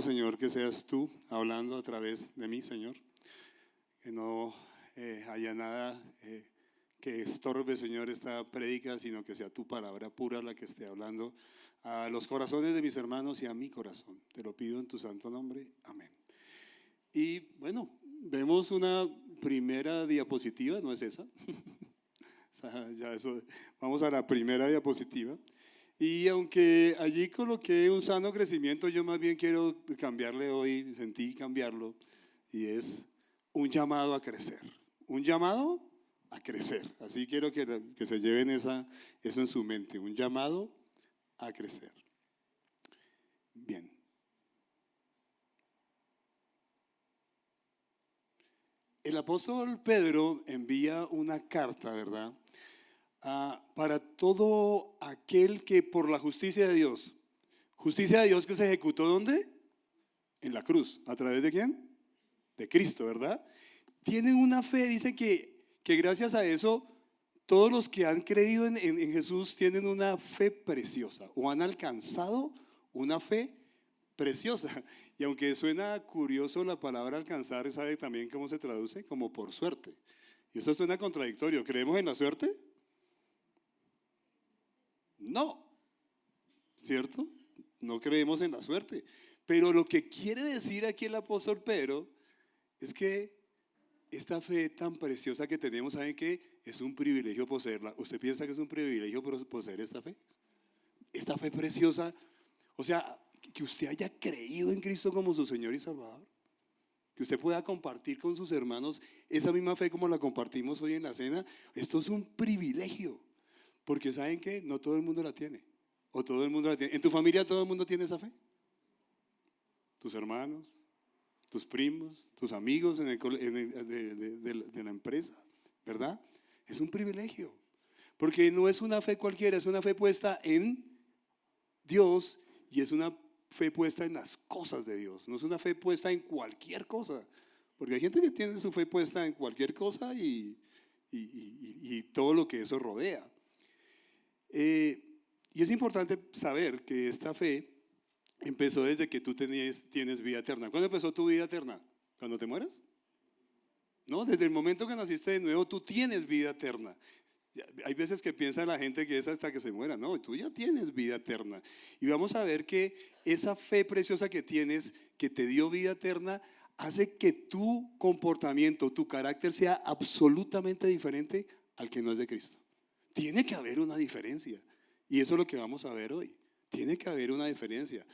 Señor, que seas tú hablando a través de mí, Señor. Que no haya nada que estorbe, Señor, esta prédica, sino que sea tu palabra pura la que esté hablando a los corazones de mis hermanos y a mi corazón. Te lo pido en tu santo nombre. Amén. Y bueno, vemos una primera diapositiva, ¿no es esa? Ya eso, vamos a la primera diapositiva. Y aunque allí coloqué un sano crecimiento, yo más bien quiero cambiarle hoy, sentí cambiarlo, y es un llamado a crecer. Un llamado a crecer. Así quiero que se lleven eso en su mente, un llamado a crecer. Bien. El apóstol Pedro envía una carta, ¿verdad? Para todo aquel que por la justicia de Dios que se ejecutó ¿dónde? En la cruz. ¿A través de quién? De Cristo, ¿verdad? Tienen una fe, dice que gracias a eso todos los que han creído en Jesús tienen una fe preciosa o han alcanzado una fe preciosa. Y aunque suena curioso la palabra alcanzar, ¿sabe también cómo se traduce? Como por suerte. Y eso suena contradictorio. ¿Creemos en la suerte? No, ¿cierto? No creemos en la suerte. Pero lo que quiere decir aquí el apóstol Pedro es que esta fe tan preciosa que tenemos, ¿saben qué? Es un privilegio poseerla. ¿Usted piensa que es un privilegio poseer esta fe? Esta fe preciosa, o sea, que usted haya creído en Cristo como su Señor y Salvador. Que usted pueda compartir con sus hermanos esa misma fe como la compartimos hoy en la cena. Esto es un privilegio. Porque ¿saben qué? No todo el mundo la tiene. O todo el mundo la tiene. ¿En tu familia todo el mundo tiene esa fe? Tus hermanos, tus primos, tus amigos de la empresa, ¿verdad? Es un privilegio. Porque no es una fe cualquiera, es una fe puesta en Dios y es una fe puesta en las cosas de Dios. No es una fe puesta en cualquier cosa. Porque hay gente que tiene su fe puesta en cualquier cosa y todo lo que eso rodea. Y es importante saber que esta fe empezó desde que tú tienes vida eterna. ¿Cuándo empezó tu vida eterna? ¿Cuando te mueras? No, desde el momento que naciste de nuevo tú tienes vida eterna. Hay veces que piensa la gente que es hasta que se muera. No, tú ya tienes vida eterna. Y vamos a ver que esa fe preciosa que tienes, que te dio vida eterna, hace que tu comportamiento, tu carácter sea absolutamente diferente al que no es de Cristo. Tiene que haber una diferencia. Y eso es lo que vamos a ver hoy. Tiene que haber una diferencia.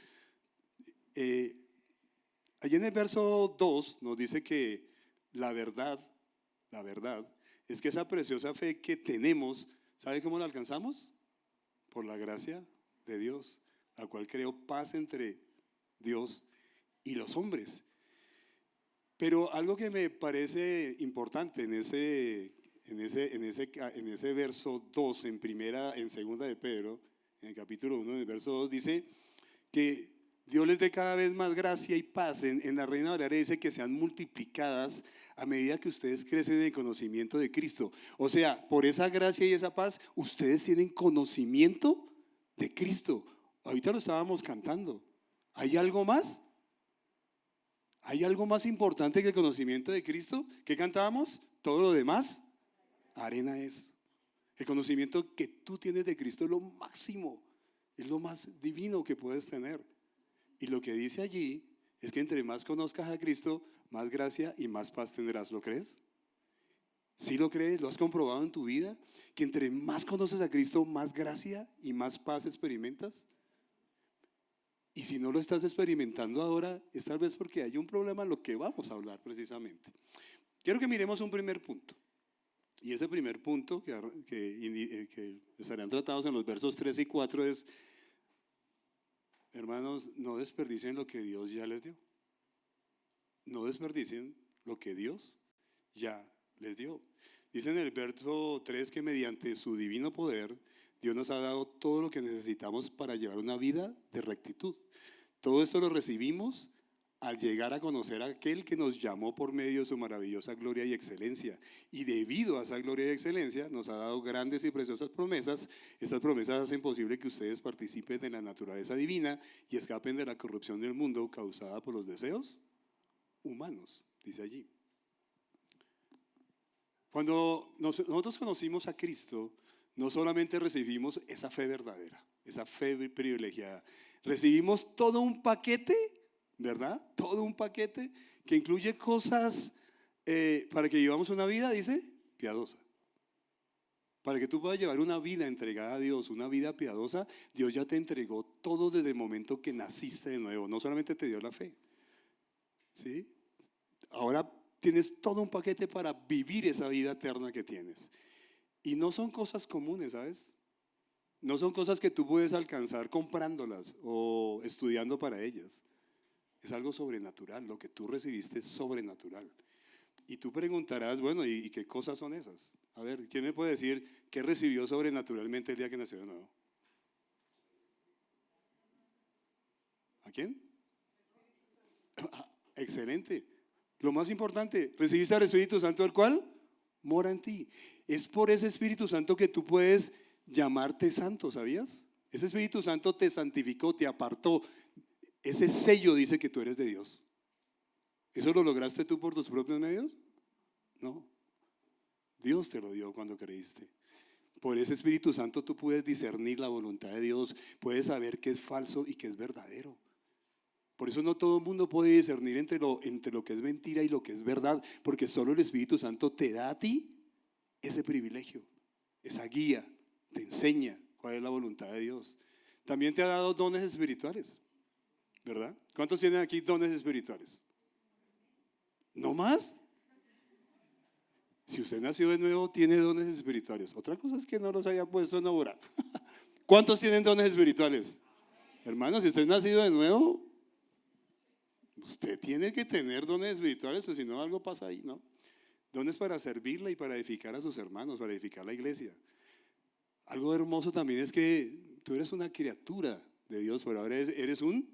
Allí en el verso 2 nos dice que la verdad es que esa preciosa fe que tenemos, ¿sabe cómo la alcanzamos? Por la gracia de Dios, la cual creó paz entre Dios y los hombres. Pero algo que me parece importante en ese verso 2, en segunda de Pedro, en el capítulo 1, en el verso 2, dice que Dios les dé cada vez más gracia y paz. En la Reina Valera dice que sean multiplicadas a medida que ustedes crecen en el conocimiento de Cristo. O sea, por esa gracia y esa paz, ustedes tienen conocimiento de Cristo. Ahorita lo estábamos cantando. ¿Hay algo más? ¿Hay algo más importante que el conocimiento de Cristo? ¿Qué cantábamos? Todo lo demás, arena es. El conocimiento que tú tienes de Cristo es lo máximo, es lo más divino que puedes tener. Y lo que dice allí es que entre más conozcas a Cristo, más gracia y más paz tendrás. ¿Lo crees? ¿Sí lo crees? ¿Lo has comprobado en tu vida? Que entre más conoces a Cristo, más gracia y más paz experimentas. Y si no lo estás experimentando ahora, es tal vez porque hay un problema en lo que vamos a hablar precisamente. Quiero que miremos un primer punto. Y ese primer punto que estarán tratados en los versos 3 y 4 es: hermanos, no desperdicien lo que Dios ya les dio. No desperdicien lo que Dios ya les dio. Dice en el verso 3 que mediante su divino poder, Dios nos ha dado todo lo que necesitamos para llevar una vida de rectitud. Todo esto lo recibimos al llegar a conocer a aquel que nos llamó por medio de su maravillosa gloria y excelencia. Y debido a esa gloria y excelencia nos ha dado grandes y preciosas promesas. Estas promesas hacen posible que ustedes participen de la naturaleza divina y escapen de la corrupción del mundo causada por los deseos humanos, dice allí. Cuando nosotros conocimos a Cristo, no solamente recibimos esa fe verdadera, esa fe privilegiada, recibimos todo un paquete, ¿verdad? Todo un paquete que incluye cosas para que vivamos una vida, dice, piadosa. Para que tú puedas llevar una vida entregada a Dios, una vida piadosa, Dios ya te entregó todo desde el momento que naciste de nuevo. No solamente te dio la fe, ¿sí? Ahora tienes todo un paquete para vivir esa vida eterna que tienes. Y no son cosas comunes, ¿sabes? No son cosas que tú puedes alcanzar comprándolas o estudiando para ellas. Es algo sobrenatural, lo que tú recibiste es sobrenatural. Y tú preguntarás, bueno, ¿y qué cosas son esas? A ver, ¿quién me puede decir qué recibió sobrenaturalmente el día que nació de nuevo? ¿A quién? Excelente. Lo más importante, recibiste al Espíritu Santo, el cual mora en ti. Es por ese Espíritu Santo que tú puedes llamarte santo, ¿sabías? Ese Espíritu Santo te santificó, te apartó. Ese sello dice que tú eres de Dios. ¿Eso lo lograste tú por tus propios medios? No. Dios te lo dio cuando creíste. Por ese Espíritu Santo tú puedes discernir la voluntad de Dios, puedes saber qué es falso y qué es verdadero. Por eso no todo el mundo puede discernir entre lo que es mentira y lo que es verdad, porque solo el Espíritu Santo te da a ti ese privilegio, esa guía, te enseña cuál es la voluntad de Dios. También te ha dado dones espirituales, ¿verdad? ¿Cuántos tienen aquí dones espirituales? ¿No más? Si usted nació de nuevo, tiene dones espirituales. Otra cosa es que no los haya puesto en obra. ¿Cuántos tienen dones espirituales? Hermanos, si usted es nacido de nuevo, usted tiene que tener dones espirituales, o si no, algo pasa ahí, ¿no? Dones para servirle y para edificar a sus hermanos, para edificar la iglesia. Algo hermoso también es que tú eres una criatura de Dios, pero ahora eres un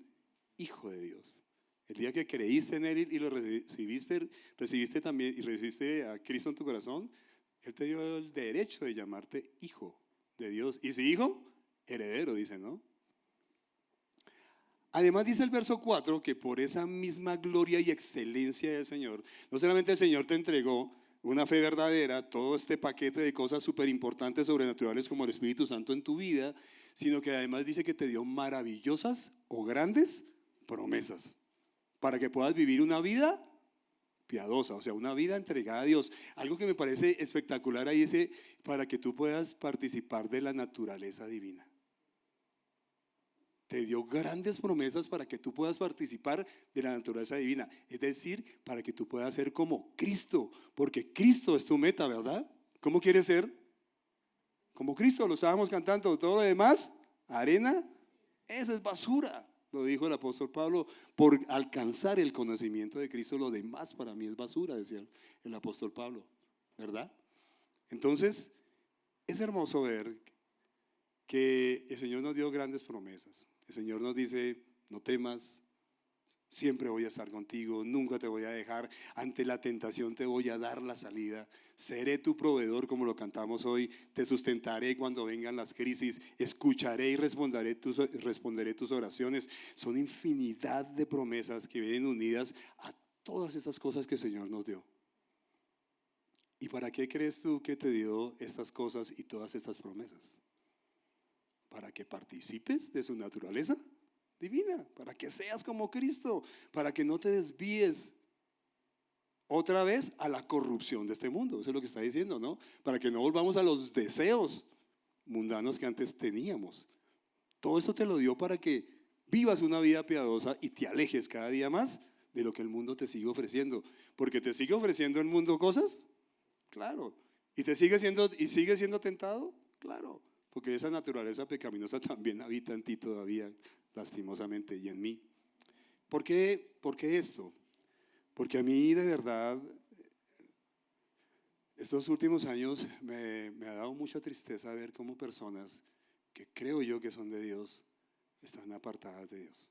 hijo de Dios. El día que creíste en Él y lo recibiste también y recibiste a Cristo en tu corazón, Él te dio el derecho de llamarte hijo de Dios. Y si hijo, heredero, dice, ¿no? Además dice el verso 4 que por esa misma gloria y excelencia del Señor, no solamente el Señor te entregó una fe verdadera, todo este paquete de cosas súper importantes, sobrenaturales como el Espíritu Santo en tu vida, sino que además dice que te dio maravillosas o grandes promesas para que puedas vivir una vida piadosa, o sea, una vida entregada a Dios. Algo que me parece espectacular ahí es para que tú puedas participar de la naturaleza divina. Te dio grandes promesas para que tú puedas participar de la naturaleza divina. Es decir, para que tú puedas ser como Cristo. Porque Cristo es tu meta, ¿verdad? ¿Cómo quieres ser? Como Cristo, lo estábamos cantando. Todo lo demás, arena, esa es basura. Lo dijo el apóstol Pablo. Por alcanzar el conocimiento de Cristo, lo demás para mí es basura, decía el apóstol Pablo. ¿Verdad? Entonces, es hermoso ver que el Señor nos dio grandes promesas. El Señor nos dice, no temas, siempre voy a estar contigo, nunca te voy a dejar, ante la tentación te voy a dar la salida, seré tu proveedor como lo cantamos hoy, te sustentaré cuando vengan las crisis, escucharé y responderé tus oraciones. Son infinidad de promesas que vienen unidas a todas estas cosas que el Señor nos dio. ¿Y para qué crees tú que te dio estas cosas y todas estas promesas? Para que participes de su naturaleza divina, para que seas como Cristo, para que no te desvíes otra vez a la corrupción de este mundo. Eso es lo que está diciendo, ¿no? Para que no volvamos a los deseos mundanos que antes teníamos. Todo eso te lo dio para que vivas una vida piadosa y te alejes cada día más de lo que el mundo te sigue ofreciendo. Porque te sigue ofreciendo el mundo cosas, claro. ¿Y sigue siendo tentado? Claro. Porque esa naturaleza pecaminosa también habita en ti todavía, lastimosamente, y en mí. ¿Por qué esto? Porque a mí de verdad, estos últimos años me ha dado mucha tristeza ver cómo personas que creo yo que son de Dios, están apartadas de Dios.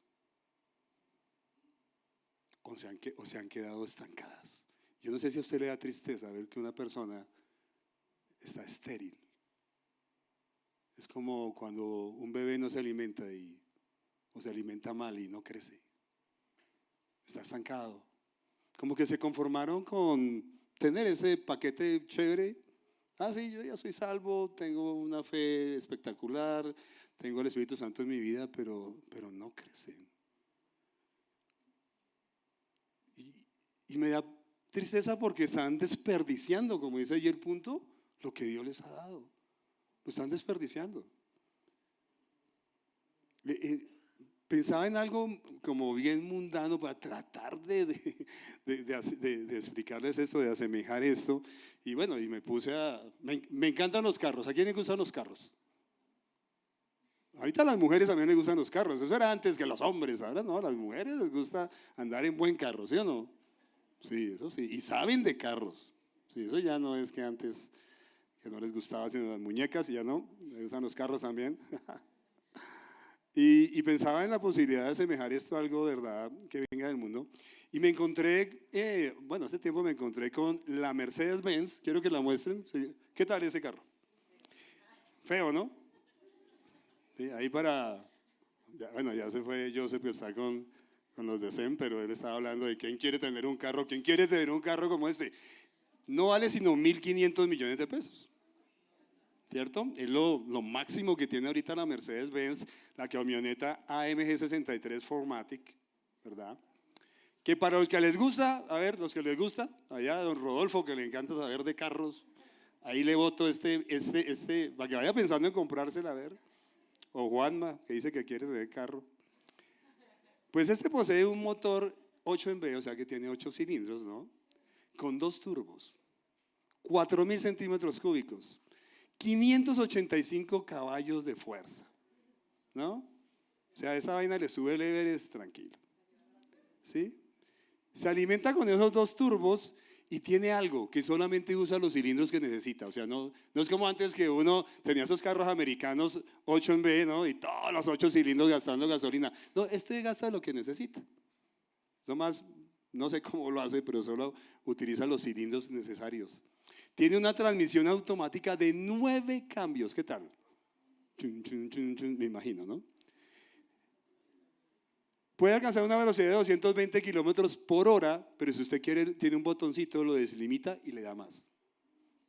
o se han quedado estancadas. Yo no sé si a usted le da tristeza ver que una persona está estéril. Es como cuando un bebé no se alimenta o se alimenta mal y no crece. Está estancado. Como que se conformaron con tener ese paquete chévere. Ah, sí, yo ya soy salvo, tengo una fe espectacular, tengo el Espíritu Santo en mi vida, pero no crecen. Y me da tristeza porque están desperdiciando, como dice allí el punto, lo que Dios les ha dado. Lo están desperdiciando. Pensaba en algo como bien mundano para tratar de explicarles esto, de asemejar esto. Y bueno, y me puse me encantan los carros. ¿A quién le gustan los carros? Ahorita a las mujeres también les gustan los carros. Eso era antes que los hombres. Ahora no, a las mujeres les gusta andar en buen carro, ¿sí o no? Sí, eso sí. Y saben de carros. Sí, eso ya no es que antes que no les gustaba sino las muñecas, y ya no. Les gustan los carros también. Y pensaba en la posibilidad de asemejar esto a algo, ¿verdad?, que venga del mundo. Y me encontré, hace tiempo me encontré con la Mercedes-Benz. Quiero que la muestren. ¿Sí? ¿Qué tal ese carro? Feo, ¿no? Sí, ahí ya se fue Joseph, que está con los de SEM, pero él estaba hablando de quién quiere tener un carro como este. No vale sino 1.500 millones de pesos. ¿Cierto? Es lo máximo que tiene ahorita la Mercedes-Benz, la camioneta AMG 63 4MATIC, ¿verdad? Que para los que les gusta, a ver, los que les gusta, allá don Rodolfo, que le encanta saber de carros, ahí le boto para que vaya pensando en comprársela, a ver, o Juanma, que dice que quiere tener carro. Pues posee un motor 8MB, o sea que tiene 8 cilindros, ¿no? Con 2 turbos, 4.000 centímetros cúbicos. 585 caballos de fuerza, ¿no? O sea, esa vaina le sube el Everest tranquilo, ¿sí? Se alimenta con esos 2 turbos y tiene algo que solamente usa los cilindros que necesita. O sea, no es como antes que uno tenía esos carros americanos 8MB, ¿no? Y todos los 8 cilindros gastando gasolina. No, gasta lo que necesita. Nomás, no sé cómo lo hace, pero solo utiliza los cilindros necesarios. Tiene una transmisión automática de 9 cambios. ¿Qué tal? Chun, chun, chun, chun, me imagino, ¿no? Puede alcanzar una velocidad de 220 kilómetros por hora, pero si usted quiere, tiene un botoncito, lo deslimita y le da más.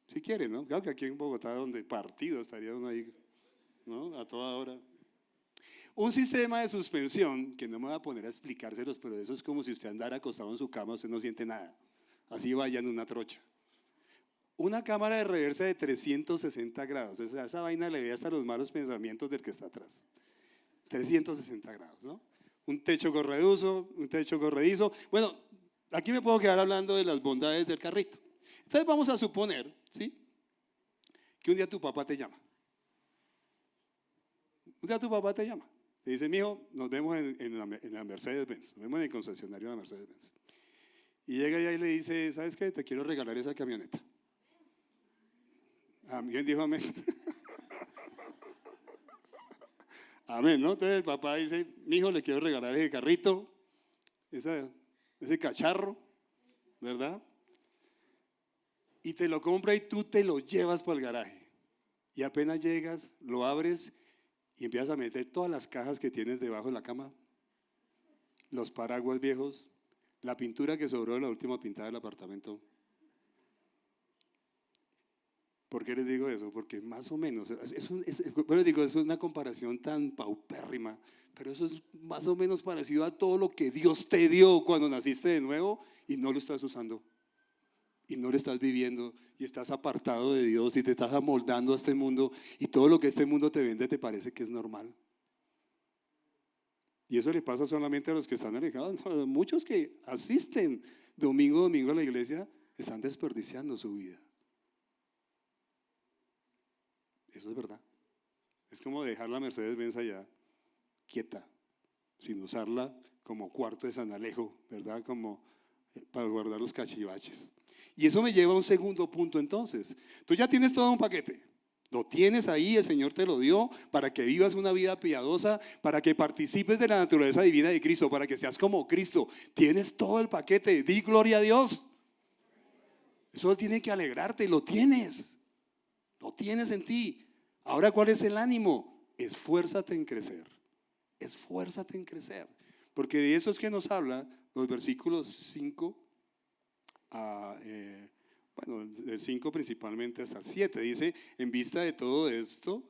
Si quiere, ¿no? Claro que aquí en Bogotá, donde partido estaría uno ahí, ¿no? A toda hora. Un sistema de suspensión, que no me voy a poner a explicárselos, pero eso es como si usted andara acostado en su cama, usted no siente nada. Así vaya en una trocha. Una cámara de reversa de 360 grados. O sea, esa vaina le ve hasta los malos pensamientos del que está atrás. 360 grados, ¿no? Un techo corredizo. Bueno, aquí me puedo quedar hablando de las bondades del carrito. Entonces vamos a suponer, ¿sí?, que un día tu papá te llama. Te dice, mijo, nos vemos en la Mercedes-Benz. Nos vemos en el concesionario de la Mercedes-Benz. Y llega allá y le dice, ¿sabes qué? Te quiero regalar esa camioneta. ¿Quién dijo amén? Amén, ¿no? Entonces el papá dice, mijo, le quiero regalar ese carrito, ese cacharro, ¿verdad? Y te lo compra y tú te lo llevas para el garaje. Y apenas llegas, lo abres y empiezas a meter todas las cajas que tienes debajo de la cama, los paraguas viejos, la pintura que sobró de la última pintada del apartamento. ¿Por qué les digo eso? Porque más o menos, es una comparación tan paupérrima, pero eso es más o menos parecido a todo lo que Dios te dio cuando naciste de nuevo y no lo estás usando, y no lo estás viviendo, y estás apartado de Dios y te estás amoldando a este mundo, y todo lo que este mundo te vende te parece que es normal. Y eso le pasa solamente a los que están alejados. No, muchos que asisten domingo a la iglesia están desperdiciando su vida. Eso es verdad. Es como dejar la Mercedes-Benz allá, quieta, sin usarla como cuarto de San Alejo, ¿verdad? Como para guardar los cachivaches. Y eso me lleva a un segundo punto entonces. Tú ya tienes todo un paquete. Lo tienes ahí, el Señor te lo dio para que vivas una vida piadosa, para que participes de la naturaleza divina de Cristo, para que seas como Cristo. Tienes todo el paquete, di gloria a Dios. Eso tiene que alegrarte, lo tienes en ti. Ahora, ¿cuál es el ánimo? Esfuérzate en crecer, esfuérzate en crecer. Porque de eso es que nos habla los versículos 5 del 5 principalmente hasta el 7. Dice, en vista de todo esto,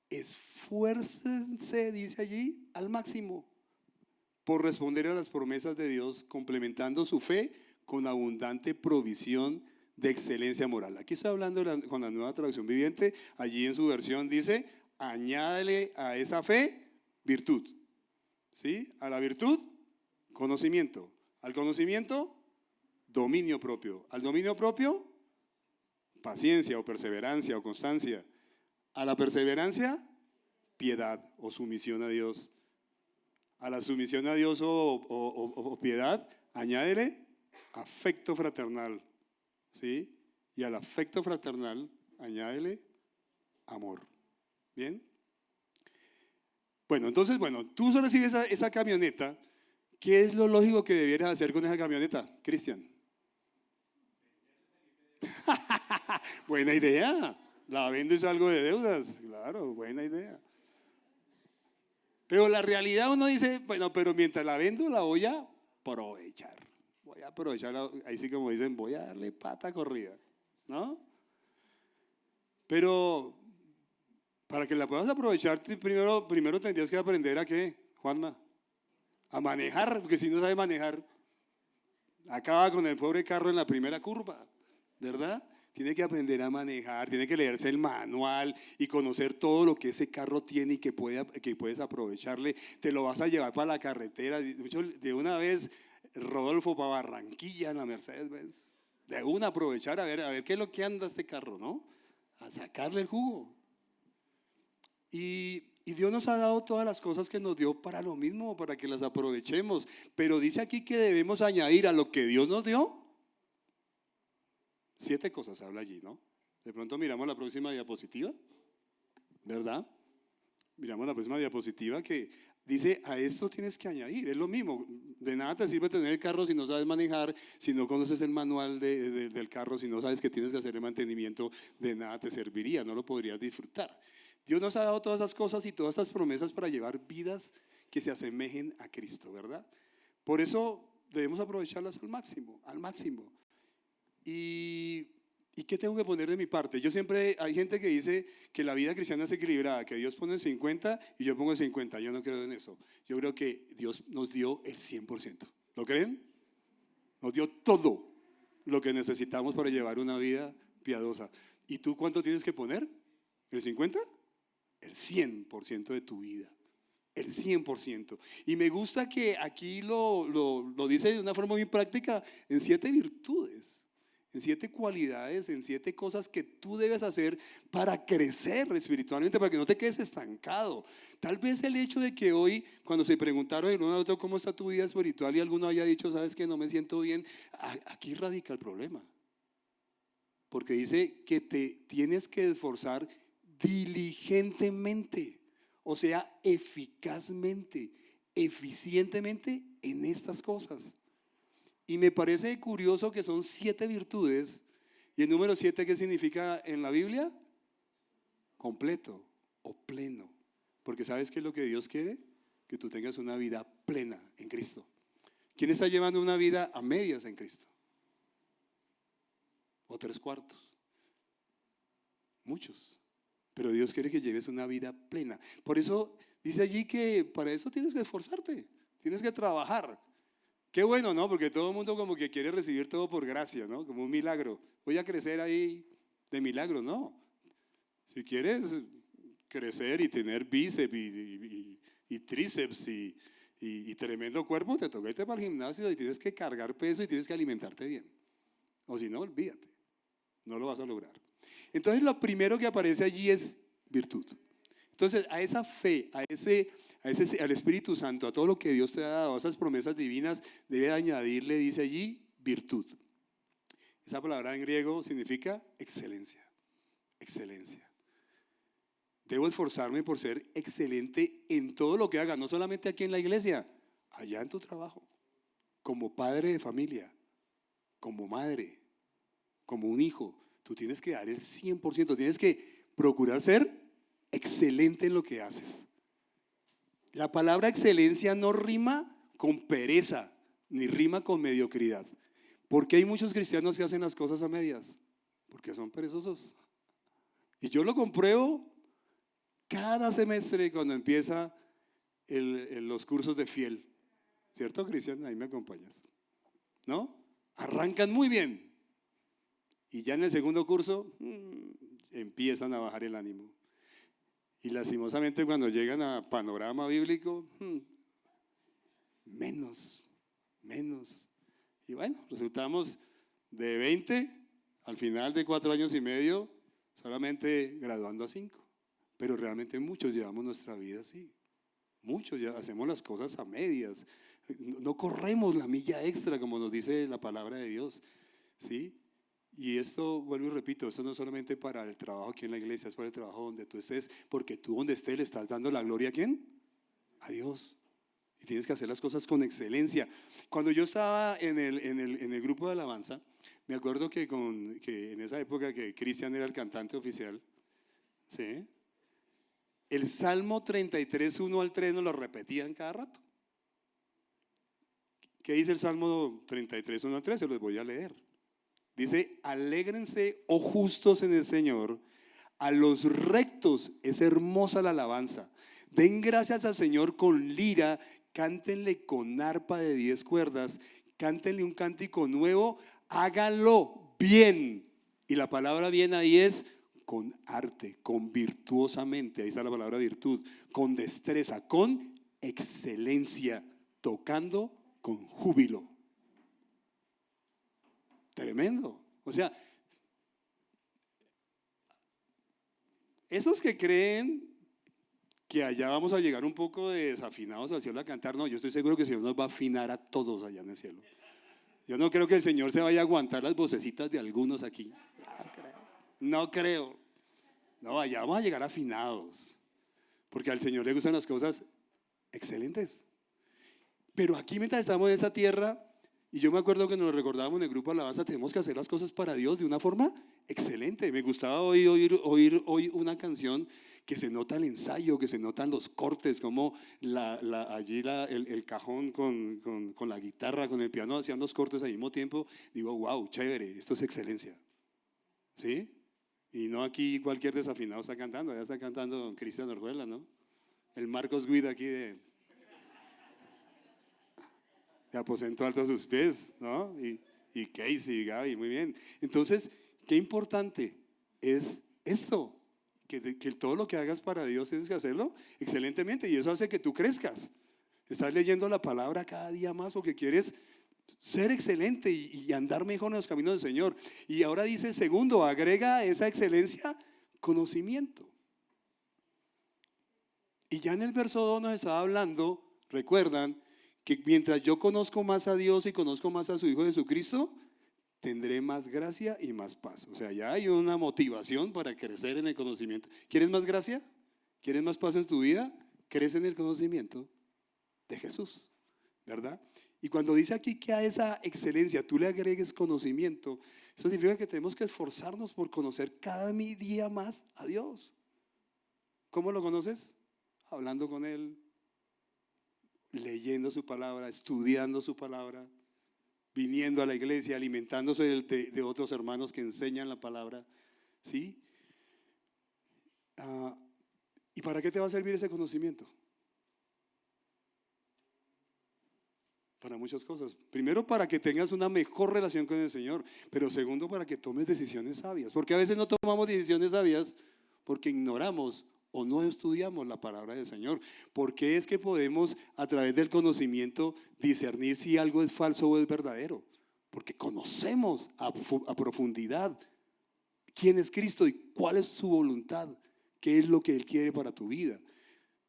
esfuércense, dice allí, al máximo por responder a las promesas de Dios, complementando su fe con abundante provisión de excelencia moral. Aquí estoy hablando con la Nueva Traducción Viviente. Allí en su versión dice, añádele a esa fe virtud. ¿Sí? A la virtud, conocimiento. Al conocimiento, dominio propio. Al dominio propio, paciencia o perseverancia o constancia. A la perseverancia, piedad o sumisión a Dios. A la sumisión a Dios o piedad, añádele afecto fraternal. ¿Sí? Y al afecto fraternal, añádele amor. ¿Bien? Bueno, entonces, tú solo recibes esa camioneta. ¿Qué es lo lógico que debieras hacer con esa camioneta, Cristian? Buena idea. La vendo y salgo de deudas. Claro, buena idea. Pero la realidad uno dice, bueno, pero mientras la vendo la voy a aprovechar. Voy a aprovecharla, ahí sí como dicen, voy a darle pata corrida, ¿no? Pero para que la puedas aprovechar, primero tendrías que aprender a ¿qué, Juanma? A manejar, porque si no sabe manejar, acaba con el pobre carro en la primera curva, ¿verdad? Tiene que aprender a manejar, tiene que leerse el manual y conocer todo lo que ese carro tiene y que puedes aprovecharle. Te lo vas a llevar para la carretera. De una vez, Rodolfo, para Barranquilla en la Mercedes-Benz. De una aprovechar, a ver qué es lo que anda este carro, ¿no? A sacarle el jugo. Y Dios nos ha dado todas las cosas que nos dio para lo mismo, para que las aprovechemos. Pero dice aquí que debemos añadir a lo que Dios nos dio 7 cosas, habla allí, ¿no? De pronto miramos la próxima diapositiva, ¿verdad? Miramos la próxima diapositiva que dice, a esto tienes que añadir, es lo mismo. De nada te sirve tener el carro si no sabes manejar, si no conoces el manual del carro, si no sabes que tienes que hacer el mantenimiento, de nada te serviría, no lo podrías disfrutar. Dios nos ha dado todas esas cosas y todas estas promesas para llevar vidas que se asemejen a Cristo, ¿verdad? Por eso debemos aprovecharlas al máximo, al máximo. ¿Y qué tengo que poner de mi parte? Hay gente que dice que la vida cristiana es equilibrada, que Dios pone el 50 y yo pongo el 50. Yo no creo en eso. Yo creo que Dios nos dio el 100%. ¿Lo creen? Nos dio todo lo que necesitamos para llevar una vida piadosa. ¿Y tú cuánto tienes que poner? ¿El 50? El 100% de tu vida. El 100%. Y me gusta que aquí lo dice de una forma muy práctica en 7 virtudes. En 7 cualidades, en 7 cosas que tú debes hacer para crecer espiritualmente, para que no te quedes estancado. Tal vez el hecho de que hoy, cuando se preguntaron en uno a otro cómo está tu vida espiritual y alguno haya dicho, sabes que no me siento bien, aquí radica el problema. Porque dice que te tienes que esforzar diligentemente, o sea, eficazmente, eficientemente en estas cosas. Y me parece curioso que son 7 virtudes. ¿Y el número 7 qué significa en la Biblia? Completo o pleno. Porque ¿sabes qué es lo que Dios quiere? Que tú tengas una vida plena en Cristo. ¿Quién está llevando una vida a medias en Cristo? ¿O 3/4? Muchos. Pero Dios quiere que lleves una vida plena. Por eso dice allí que para eso tienes que esforzarte, tienes que trabajar. Qué bueno, ¿no? Porque todo el mundo como que quiere recibir todo por gracia, ¿no? Como un milagro. Voy a crecer ahí de milagro, no. Si quieres crecer y tener bíceps y tríceps y tremendo cuerpo, te toca irte para el gimnasio y tienes que cargar peso y tienes que alimentarte bien. O si no, olvídate, no lo vas a lograr. Entonces lo primero que aparece allí es virtud. Entonces a esa fe, al Espíritu Santo, a todo lo que Dios te ha dado, a esas promesas divinas, debe añadirle, dice allí, virtud. Esa palabra en griego significa excelencia, excelencia. Debo esforzarme por ser excelente en todo lo que haga, no solamente aquí en la iglesia, allá en tu trabajo, como padre de familia, como madre, como un hijo. Tú tienes que dar el 100%, tienes que procurar ser excelente en lo que haces. La palabra excelencia no rima con pereza, ni rima con mediocridad. ¿Por qué hay muchos cristianos que hacen las cosas a medias? Porque son perezosos. Y yo lo compruebo cada semestre cuando empieza los cursos de fiel. ¿Cierto, Cristian? Ahí me acompañas. ¿No? Arrancan muy bien. Y ya en el segundo curso empiezan a bajar el ánimo. Y lastimosamente cuando llegan a panorama bíblico, menos. Y bueno, resultamos de 20 al final de 4 años y medio, solamente graduando a 5. Pero realmente muchos llevamos nuestra vida así. Muchos ya hacemos las cosas a medias. No corremos la milla extra como nos dice la palabra de Dios. ¿Sí? Y esto, vuelvo y repito, esto no es solamente para el trabajo aquí en la iglesia, es para el trabajo donde tú estés, porque tú donde estés le estás dando la gloria ¿a quién? A Dios. Y tienes que hacer las cosas con excelencia. Cuando yo estaba en el grupo de alabanza, me acuerdo que en esa época que Cristian era el cantante oficial, ¿sí? El Salmo 33, 1 al 3 nos lo repetían cada rato. ¿Qué dice el Salmo 33, 1 al 3? Se los voy a leer. Dice, alégrense, oh justos en el Señor, a los rectos es hermosa la alabanza. Den gracias al Señor con lira, cántenle con arpa de 10 cuerdas, cántenle un cántico nuevo, háganlo bien. Y la palabra bien ahí es con arte, con virtuosamente, ahí está la palabra virtud, con destreza, con excelencia, tocando con júbilo. Tremendo. O sea, esos que creen que allá vamos a llegar un poco desafinados al cielo a cantar, no, yo estoy seguro que el Señor nos va a afinar a todos allá en el cielo. Yo no creo que el Señor se vaya a aguantar las vocecitas de algunos aquí. No creo. No, allá vamos a llegar afinados. Porque al Señor le gustan las cosas excelentes. Pero aquí mientras estamos en esta tierra, y yo me acuerdo que nos recordábamos en el grupo Alabanza, tenemos que hacer las cosas para Dios de una forma excelente. Me gustaba oír hoy una canción que se nota el ensayo, que se notan los cortes, como allí el cajón con la guitarra, con el piano, hacían los cortes al mismo tiempo. Digo, wow, chévere, esto es excelencia. ¿Sí? Y no aquí cualquier desafinado está cantando, ya está cantando don Cristian Orjuela, ¿no? El Marcos Guida aquí de aposento alto a sus pies, ¿no? Y Casey, Gaby, muy bien. Entonces, qué importante es esto, que todo lo que hagas para Dios tienes que hacerlo excelentemente y eso hace que tú crezcas. Estás leyendo la palabra cada día más porque quieres ser excelente y andar mejor en los caminos del Señor. Y ahora dice, segundo, agrega a esa excelencia conocimiento. Y ya en el verso 2 nos estaba hablando, recuerdan, que mientras yo conozco más a Dios y conozco más a su Hijo Jesucristo, tendré más gracia y más paz. O sea, ya hay una motivación para crecer en el conocimiento. ¿Quieres más gracia? ¿Quieres más paz en tu vida? Crece en el conocimiento de Jesús, ¿verdad? Y cuando dice aquí que a esa excelencia tú le agregues conocimiento, eso significa que tenemos que esforzarnos por conocer cada día más a Dios. ¿Cómo lo conoces? Hablando con Él, leyendo su palabra, estudiando su palabra, viniendo a la iglesia, alimentándose de otros hermanos que enseñan la palabra, ¿sí? ¿Y para qué te va a servir ese conocimiento? Para muchas cosas. Primero, para que tengas una mejor relación con el Señor, pero segundo, para que tomes decisiones sabias, porque a veces no tomamos decisiones sabias porque ignoramos o no estudiamos la palabra del Señor. ¿Por qué es que podemos a través del conocimiento discernir si algo es falso o es verdadero? Porque conocemos a profundidad quién es Cristo y cuál es su voluntad, qué es lo que Él quiere para tu vida.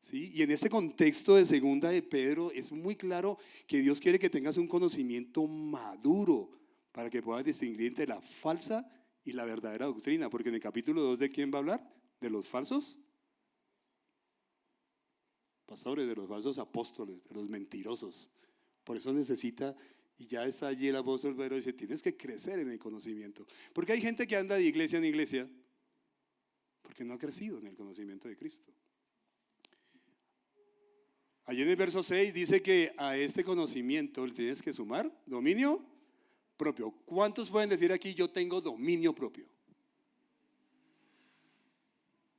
¿Sí? Y en este contexto de segunda de Pedro es muy claro que Dios quiere que tengas un conocimiento maduro para que puedas distinguir entre la falsa y la verdadera doctrina, porque en el capítulo 2 ¿de quién va a hablar? De los falsos pastores, de los falsos apóstoles, de los mentirosos. Por eso necesita, y ya está allí el apóstol Pedro, dice, tienes que crecer en el conocimiento. Porque hay gente que anda de iglesia en iglesia porque no ha crecido en el conocimiento de Cristo. Allí en el verso 6 dice que a este conocimiento le tienes que sumar dominio propio. ¿Cuántos pueden decir aquí, yo tengo dominio propio?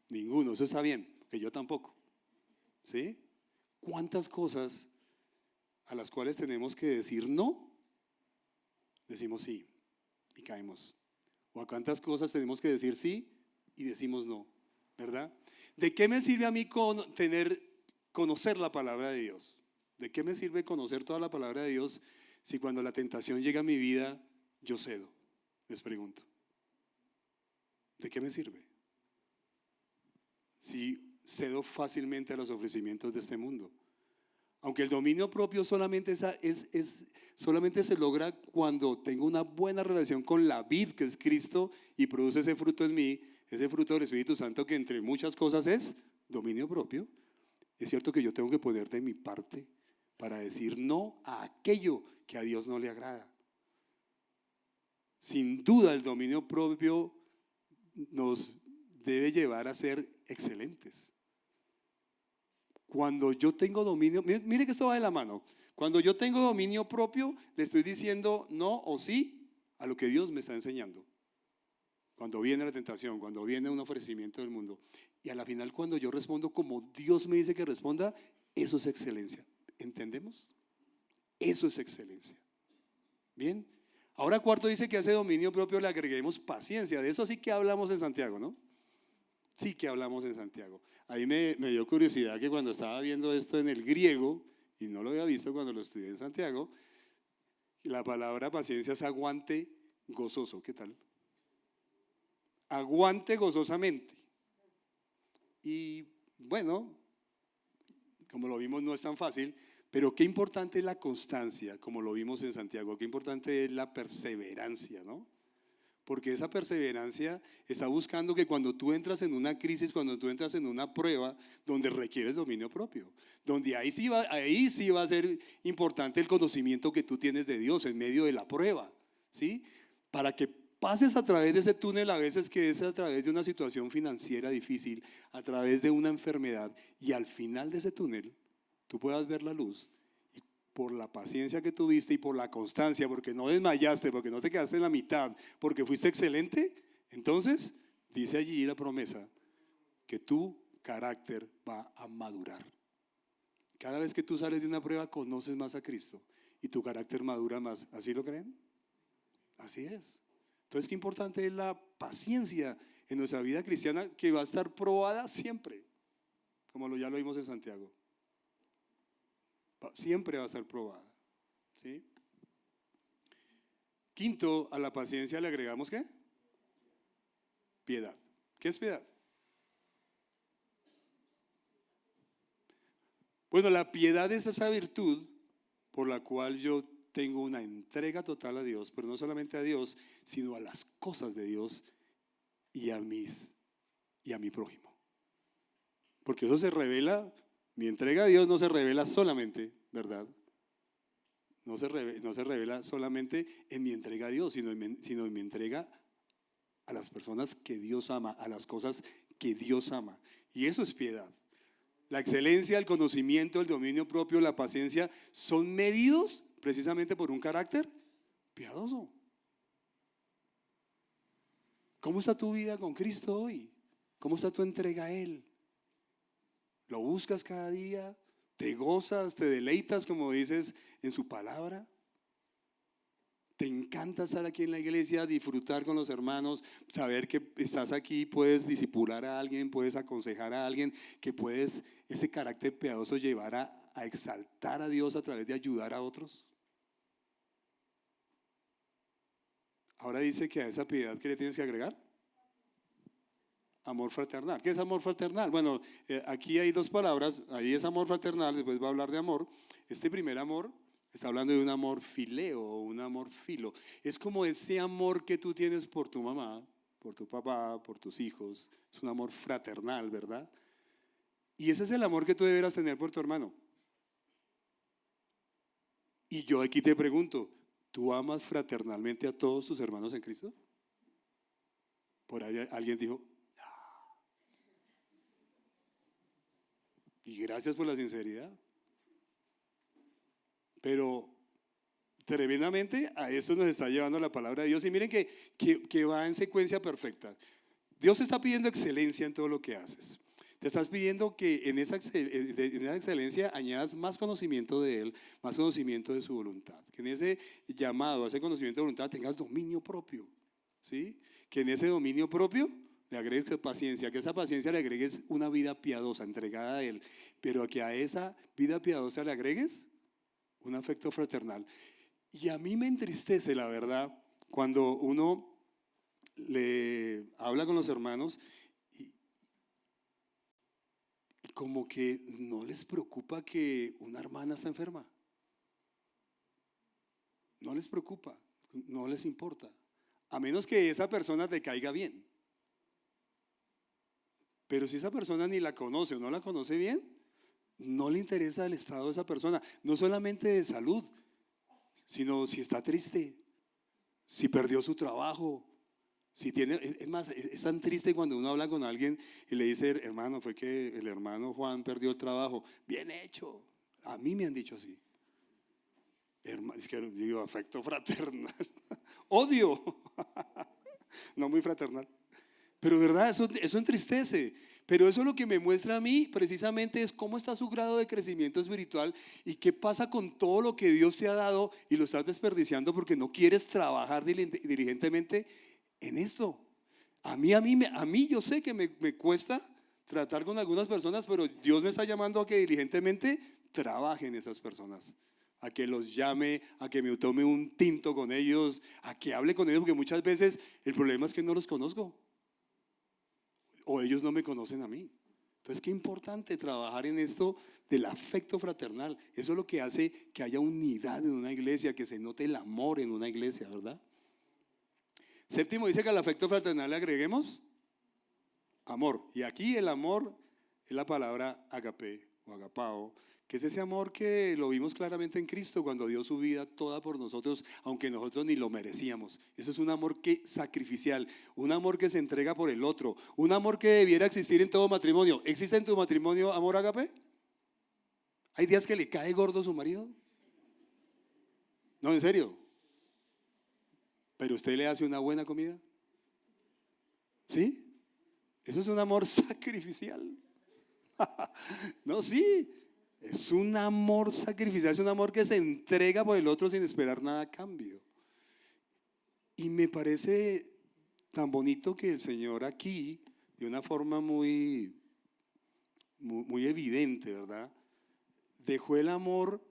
Ninguno, eso está bien, que yo tampoco. ¿Sí? ¿Cuántas cosas a las cuales tenemos que decir no, decimos sí y caemos? ¿O a cuántas cosas tenemos que decir sí y decimos no? ¿Verdad? ¿De qué me sirve a mí conocer la palabra de Dios? ¿De qué me sirve conocer toda la palabra de Dios si cuando la tentación llega a mi vida yo cedo? Les pregunto. ¿De qué me sirve? Si cedo fácilmente a los ofrecimientos de este mundo. Aunque el dominio propio solamente se logra cuando tengo una buena relación con la vid que es Cristo y produce ese fruto en mí, ese fruto del Espíritu Santo que entre muchas cosas es dominio propio. Es cierto que yo tengo que poner de mi parte para decir no a aquello que a Dios no le agrada. Sin duda el dominio propio nos debe llevar a ser excelentes. Cuando yo tengo dominio, mire que esto va de la mano. Cuando yo tengo dominio propio, le estoy diciendo no o sí a lo que Dios me está enseñando. Cuando viene la tentación, cuando viene un ofrecimiento del mundo. Y a la final, cuando yo respondo como Dios me dice que responda, eso es excelencia. ¿Entendemos? Eso es excelencia. Bien. Ahora cuarto dice que a ese dominio propio le agreguemos paciencia. De eso sí que hablamos en Santiago, ¿no? Sí que hablamos en Santiago. Ahí me dio curiosidad que cuando estaba viendo esto en el griego, y no lo había visto cuando lo estudié en Santiago, la palabra paciencia es aguante gozoso. ¿Qué tal? Aguante gozosamente. Y bueno, como lo vimos no es tan fácil, pero qué importante es la constancia, como lo vimos en Santiago, qué importante es la perseverancia, ¿no? Porque esa perseverancia está buscando que cuando tú entras en una crisis, cuando tú entras en una prueba donde requieres dominio propio, donde ahí sí va a ser importante el conocimiento que tú tienes de Dios en medio de la prueba, ¿sí? Para que pases a través de ese túnel, a veces que es a través de una situación financiera difícil, a través de una enfermedad, y al final de ese túnel tú puedas ver la luz. Por la paciencia que tuviste y por la constancia, porque no desmayaste, porque no te quedaste en la mitad, porque fuiste excelente, entonces dice allí la promesa que tu carácter va a madurar. Cada vez que tú sales de una prueba conoces más a Cristo y tu carácter madura más. ¿Así lo creen? Así es. Entonces qué importante es la paciencia en nuestra vida cristiana, que va a estar probada siempre, como ya lo vimos en Santiago. Siempre va a estar probada, ¿sí? Quinto, a la paciencia le agregamos ¿qué? Piedad. ¿Qué es piedad? Bueno, la piedad es esa virtud por la cual yo tengo una entrega total a Dios, pero no solamente a Dios, sino a las cosas de Dios y a mi prójimo. Porque eso se revela. Mi entrega a Dios no se revela solamente, ¿verdad? No se revela solamente en mi entrega a Dios, sino en mi entrega a las personas que Dios ama, a las cosas que Dios ama. Y eso es piedad. La excelencia, el conocimiento, el dominio propio, la paciencia son medidos precisamente por un carácter piadoso. ¿Cómo está tu vida con Cristo hoy? ¿Cómo está tu entrega a Él? ¿Lo buscas cada día? ¿Te gozas, te deleitas, como dices, en su palabra? ¿Te encanta estar aquí en la iglesia, disfrutar con los hermanos, saber que estás aquí, puedes discipular a alguien, puedes aconsejar a alguien, que puedes ese carácter piadoso llevar a exaltar a Dios a través de ayudar a otros? Ahora dice que a esa piedad, ¿qué le tienes que agregar? Amor fraternal. ¿Qué es amor fraternal? Bueno, aquí hay dos palabras. Ahí es amor fraternal, después va a hablar de amor. Este primer amor está hablando de un amor fileo o un amor filo. Es como ese amor que tú tienes por tu mamá, por tu papá, por tus hijos. Es un amor fraternal, ¿verdad? Y ese es el amor que tú deberás tener por tu hermano. Y yo aquí te pregunto, ¿tú amas fraternalmente a todos tus hermanos en Cristo? Por ahí alguien dijo, y gracias por la sinceridad. Pero tremendamente a eso nos está llevando la palabra de Dios. Y miren que va en secuencia perfecta. Dios te está pidiendo excelencia en todo lo que haces. Te estás pidiendo que en esa excelencia añadas más conocimiento de Él, más conocimiento de su voluntad. Que en ese llamado, a ese conocimiento de voluntad tengas dominio propio. ¿Sí? Que en ese dominio propio le agregues paciencia, que a esa paciencia le agregues una vida piadosa, entregada a Él. Pero que a esa vida piadosa le agregues un afecto fraternal. Y a mí me entristece, la verdad, cuando uno le habla con los hermanos y como que no les preocupa que una hermana está enferma. No les preocupa, no les importa. A menos que esa persona te caiga bien. Pero si esa persona ni la conoce o no la conoce bien, no le interesa el estado de esa persona. No solamente de salud, sino si está triste, si perdió su trabajo, si tiene, es más, es tan triste cuando uno habla con alguien y le dice, hermano, fue que el hermano Juan perdió el trabajo. Bien hecho. A mí me han dicho así. Es que digo, afecto fraternal. Odio. No muy fraternal. Pero verdad, eso entristece. Pero eso lo que me muestra a mí precisamente es cómo está su grado de crecimiento espiritual y qué pasa con todo lo que Dios te ha dado y lo estás desperdiciando porque no quieres trabajar diligentemente en esto. A mí yo sé que me cuesta tratar con algunas personas, pero Dios me está llamando a que diligentemente trabaje en esas personas. A que los llame, a que me tome un tinto con ellos, a que hable con ellos, porque muchas veces el problema es que no los conozco. O ellos no me conocen a mí. Entonces, qué importante trabajar en esto del afecto fraternal. Eso es lo que hace que haya unidad en una iglesia, que se note el amor en una iglesia, ¿verdad? Séptimo, dice que al afecto fraternal le agreguemos amor. Y aquí el amor es la palabra agape o agapao, que es ese amor que lo vimos claramente en Cristo cuando dio su vida toda por nosotros, aunque nosotros ni lo merecíamos. Eso es un amor sacrificial, un amor que se entrega por el otro, un amor que debiera existir en todo matrimonio. ¿Existe en tu matrimonio amor agape? ¿Hay días que le cae gordo a su marido? No, en serio. ¿Pero usted le hace una buena comida? ¿Sí? Eso es un amor sacrificial. No, sí. Es un amor sacrificial, es un amor que se entrega por el otro sin esperar nada a cambio. Y me parece tan bonito que el Señor aquí, de una forma muy evidente, ¿verdad? Dejó el amor,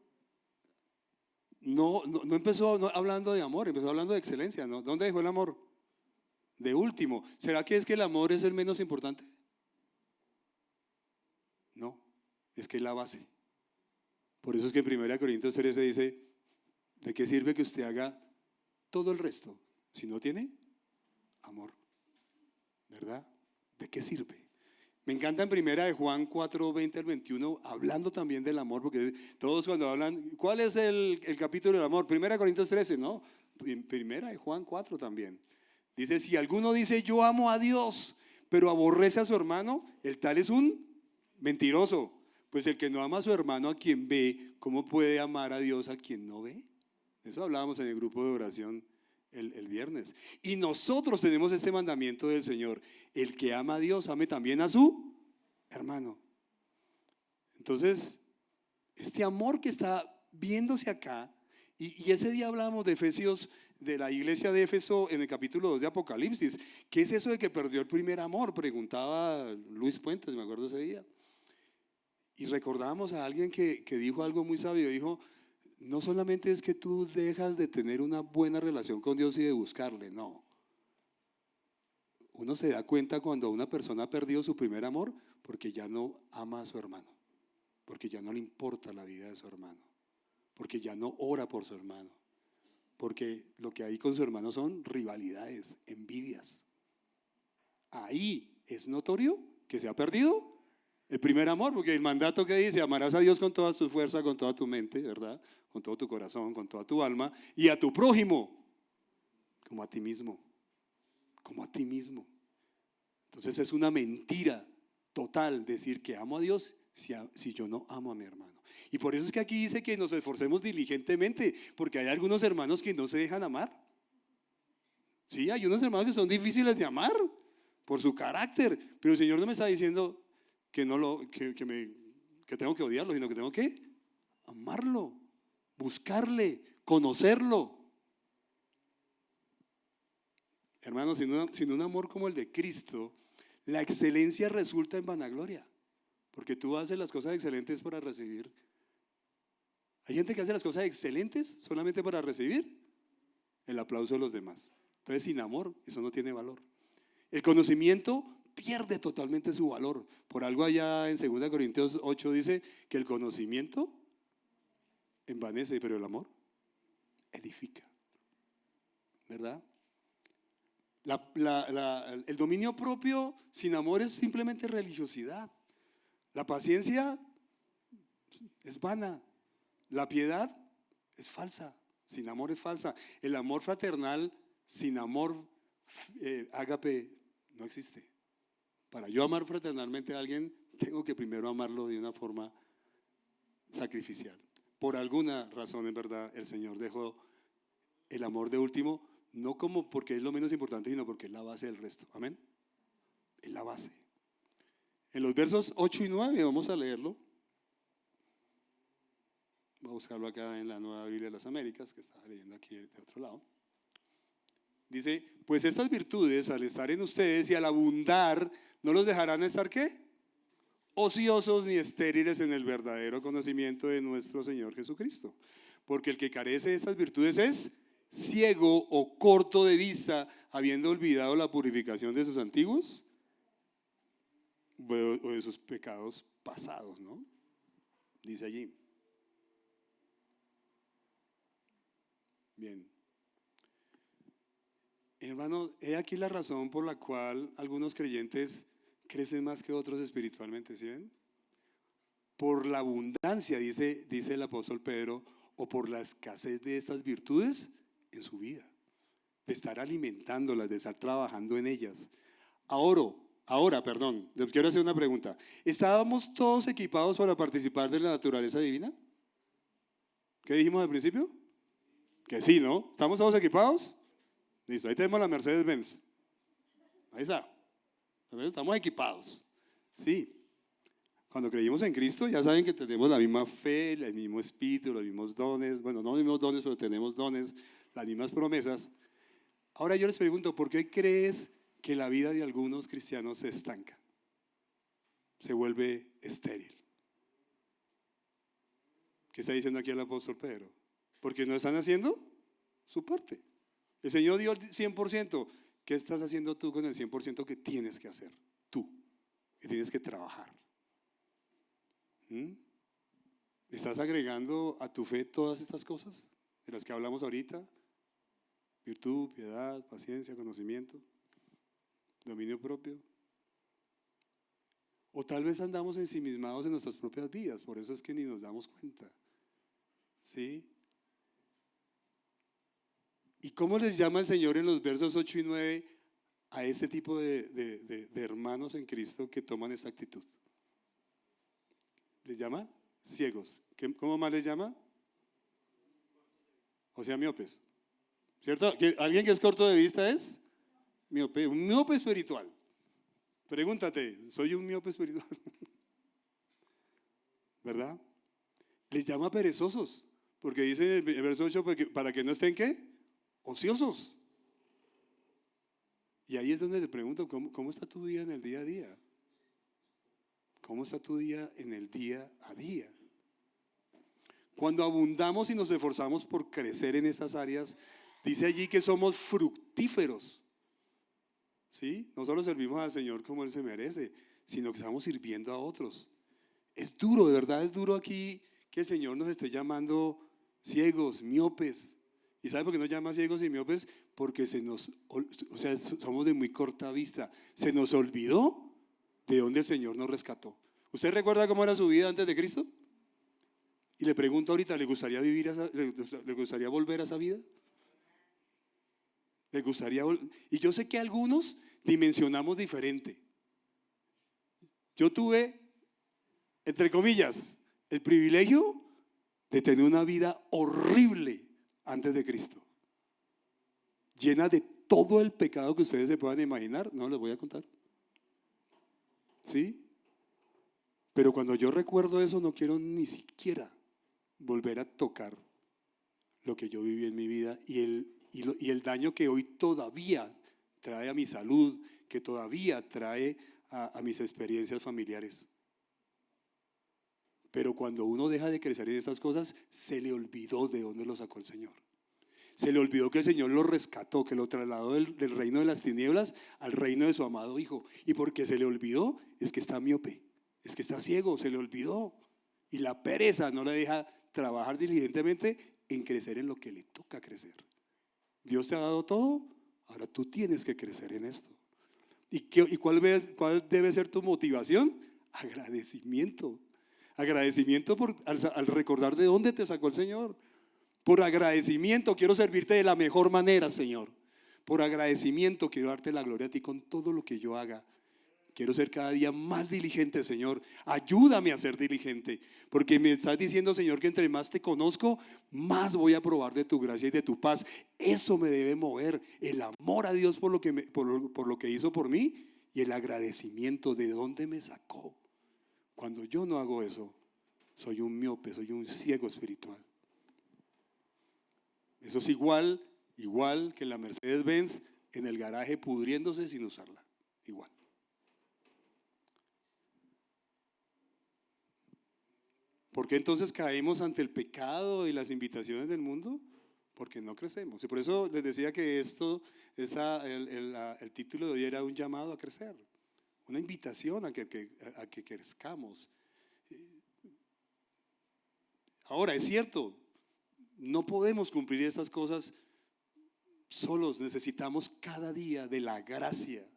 no empezó hablando de amor, empezó hablando de excelencia, ¿no? ¿Dónde dejó el amor? De último. ¿Será que es que el amor es el menos importante? No, es que es la base. Por eso es que en 1 Corintios 13 dice, ¿de qué sirve que usted haga todo el resto si no tiene amor? ¿Verdad? ¿De qué sirve? Me encanta en 1 Juan 4, 20 al 21, hablando también del amor, porque todos cuando hablan, ¿cuál es el capítulo del amor? 1 Corintios 13, ¿no? 1 Juan 4 también. Dice, si alguno dice, yo amo a Dios, pero aborrece a su hermano, el tal es un mentiroso. Pues el que no ama a su hermano a quien ve, ¿cómo puede amar a Dios a quien no ve? Eso hablábamos en el grupo de oración el viernes. Y nosotros tenemos este mandamiento del Señor: el que ama a Dios, ame también a su hermano. Entonces, este amor que está viéndose acá, y ese día hablábamos de Efesios, de la iglesia de Éfeso en el capítulo 2 de Apocalipsis. ¿Qué es eso de que perdió el primer amor? Preguntaba Luis Puentes, me acuerdo ese día. Y recordábamos a alguien que dijo algo muy sabio. Dijo, no solamente es que tú dejas de tener una buena relación con Dios y de buscarle, no. Uno se da cuenta cuando una persona ha perdido su primer amor porque ya no ama a su hermano, porque ya no le importa la vida de su hermano, porque ya no ora por su hermano, porque lo que hay con su hermano son rivalidades, envidias. Ahí es notorio que se ha perdido El primer amor, porque el mandato que dice, amarás a Dios con toda tu fuerza, con toda tu mente, ¿verdad? Con todo tu corazón, con toda tu alma, y a tu prójimo, como a ti mismo, como a ti mismo. Entonces es una mentira total decir que amo a Dios si yo no amo a mi hermano. Y por eso es que aquí dice que nos esforcemos diligentemente, porque hay algunos hermanos que no se dejan amar. Sí, hay unos hermanos que son difíciles de amar por su carácter, pero el Señor no me está diciendo que tengo que odiarlo, sino que tengo que amarlo, buscarle, conocerlo. Hermanos, sin un amor como el de Cristo, la excelencia resulta en vanagloria, porque tú haces las cosas excelentes para recibir. Hay gente que hace las cosas excelentes solamente para recibir el aplauso de los demás. Entonces, sin amor, eso no tiene valor. El conocimiento pierde totalmente su valor. Por algo allá en 2 Corintios 8 dice que el conocimiento envanece, pero el amor edifica. ¿Verdad? El dominio propio sin amor es simplemente religiosidad. La paciencia es vana. La piedad es falsa. Sin amor es falsa. El amor fraternal sin amor ágape no existe. Para yo amar fraternalmente a alguien, tengo que primero amarlo de una forma sacrificial. Por alguna razón, en verdad, el Señor dejó el amor de último, no como porque es lo menos importante, sino porque es la base del resto. Amén. Es la base. En los versos 8 y 9, vamos a leerlo. Voy a buscarlo acá en la Nueva Biblia de las Américas, que estaba leyendo aquí de otro lado. Dice, pues estas virtudes al estar en ustedes y al abundar, ¿no los dejarán estar qué? Ociosos ni estériles en el verdadero conocimiento de nuestro Señor Jesucristo. Porque el que carece de estas virtudes es ciego o corto de vista, habiendo olvidado la purificación de sus antiguos o de sus pecados pasados, ¿no? Dice allí. Bien. Hermano, he aquí la razón por la cual algunos creyentes crecen más que otros espiritualmente, ¿sí ven? Por la abundancia, dice el apóstol Pedro, o por la escasez de estas virtudes en su vida, de estar alimentándolas, de estar trabajando en ellas. Ahora, les quiero hacer una pregunta. ¿Estábamos todos equipados para participar de la naturaleza divina? ¿Qué dijimos al principio? Que sí, ¿no? ¿Estamos todos equipados? Listo, ahí tenemos la Mercedes-Benz. Ahí está. Estamos equipados. Sí. Cuando creímos en Cristo, ya saben que tenemos la misma fe, el mismo espíritu, los mismos dones. Bueno, no los mismos dones, pero tenemos dones, las mismas promesas. Ahora yo les pregunto, ¿por qué crees que la vida de algunos cristianos se estanca? Se vuelve estéril. ¿Qué está diciendo aquí el apóstol Pedro? Porque no están haciendo su parte. El Señor dio el 100%. ¿Qué estás haciendo tú con el 100% que tienes que hacer? Tú, que tienes que trabajar. ¿Estás agregando a tu fe todas estas cosas de las que hablamos ahorita? Virtud, piedad, paciencia, conocimiento, dominio propio. O tal vez andamos ensimismados en nuestras propias vidas, por eso es que ni nos damos cuenta. ¿Sí? ¿Y cómo les llama el Señor en los versos 8 y 9 a este tipo de hermanos en Cristo que toman esta actitud? ¿Les llama? Ciegos. ¿Cómo más les llama? O sea, miopes. ¿Cierto? ¿Alguien que es corto de vista es? Miope, un miope espiritual. Pregúntate, ¿soy un miope espiritual? ¿Verdad? Les llama perezosos, porque dice en el verso 8, para que no estén ¿qué? Ociosos. Y ahí es donde te pregunto, ¿cómo está tu vida en el día a día? ¿Cómo está tu día en el día a día? Cuando abundamos y nos esforzamos por crecer en estas áreas, dice allí que somos fructíferos. ¿Sí? No solo servimos al Señor como Él se merece, sino que estamos sirviendo a otros. Es duro, de verdad es duro aquí que el Señor nos esté llamando ciegos, miopes. ¿Y sabe por qué nos llama ciegos y miopes? Porque somos de muy corta vista. Se nos olvidó de dónde el Señor nos rescató. ¿Usted recuerda cómo era su vida antes de Cristo? Y le pregunto ahorita, ¿le gustaría volver a esa vida? ¿Le gustaría Y yo sé que algunos dimensionamos diferente. Yo tuve, entre comillas, el privilegio de tener una vida horrible antes de Cristo, llena de todo el pecado que ustedes se puedan imaginar. No les voy a contar. ¿Sí? Pero cuando yo recuerdo eso, no quiero ni siquiera volver a tocar lo que yo viví en mi vida y el daño que hoy todavía trae a mi salud, que todavía trae a mis experiencias familiares. Pero cuando uno deja de crecer en estas cosas, se le olvidó de dónde lo sacó el Señor. Se le olvidó que el Señor lo rescató, que lo trasladó del reino de las tinieblas al reino de su amado Hijo. Y porque se le olvidó, es que está miope, es que está ciego, se le olvidó. Y la pereza no le deja trabajar diligentemente en crecer en lo que le toca crecer. Dios te ha dado todo, ahora tú tienes que crecer en esto. ¿Y cuál debe ser tu motivación? Agradecimiento. Agradecimiento al recordar de dónde te sacó el Señor. Por agradecimiento quiero servirte de la mejor manera, Señor. Por agradecimiento quiero darte la gloria a ti con todo lo que yo haga. Quiero ser cada día más diligente, Señor. Ayúdame a ser diligente, porque me estás diciendo, Señor, que entre más te conozco, más voy a probar de tu gracia y de tu paz. Eso me debe mover, el amor a Dios por lo que hizo por mí y el agradecimiento de dónde me sacó. Cuando yo no hago eso, soy un miope, soy un ciego espiritual. Eso es igual que la Mercedes-Benz en el garaje pudriéndose sin usarla. Igual. ¿Por qué entonces caemos ante el pecado y las invitaciones del mundo? Porque no crecemos. Y por eso les decía que el título de hoy era un llamado a crecer, una invitación a que crezcamos. Ahora, es cierto, no podemos cumplir estas cosas solos, necesitamos cada día de la gracia,